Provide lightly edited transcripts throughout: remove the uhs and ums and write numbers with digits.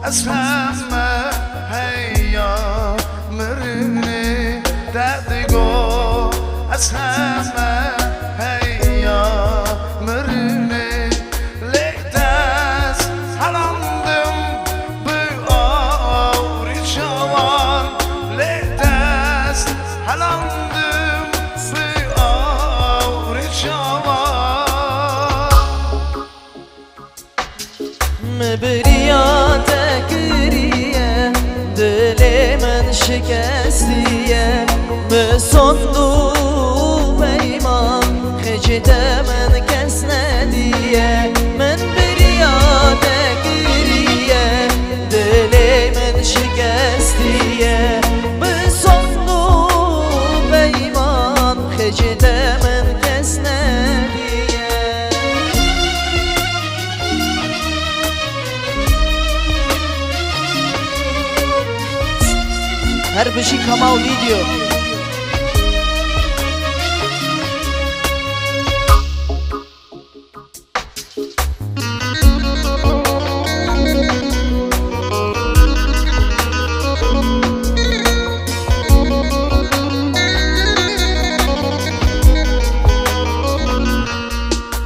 از همه هیا مرنی دادگو از همه هیا مرنی لیکتز هلاندم به آوری جوان لیکتز هلاندم به آوری جوان مبریات گریه دل من شکستیه بسندو پیمان خجت من کس ندیه من بریات گریه دل من شکستیه بسندو پیمان خجت من کس ندیه هر بشی کمال ویدیو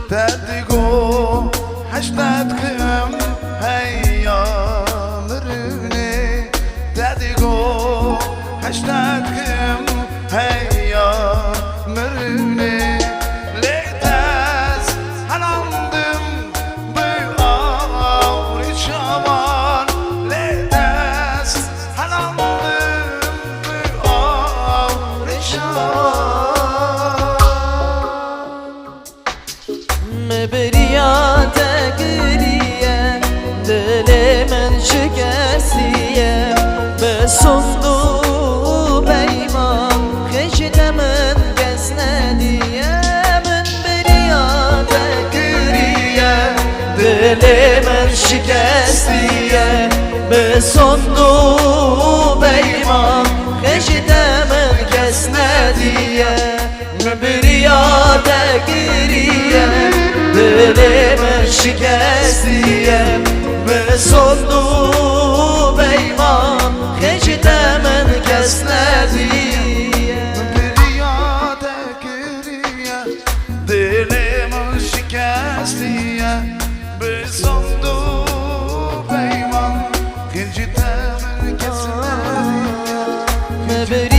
دادگو هشتاد کم هیا مرنی دادگو هشتاد کم هیا مرنی لیکتز هلاندم به آوری جوان لیکتز هلاندم به آوری جوان مبریات گریه دل من شکستیه بسندو پیمان خجت من کس ندیه من بریات گریه دل من شکستیه بسندو پیمان خجت من کس ندیه مبریات گریه دل من شکستیه بسندو پیمان خجت من کس ندیه مبریات گریه دل من شکستیه بسندو پیمان خجت من کس ندیه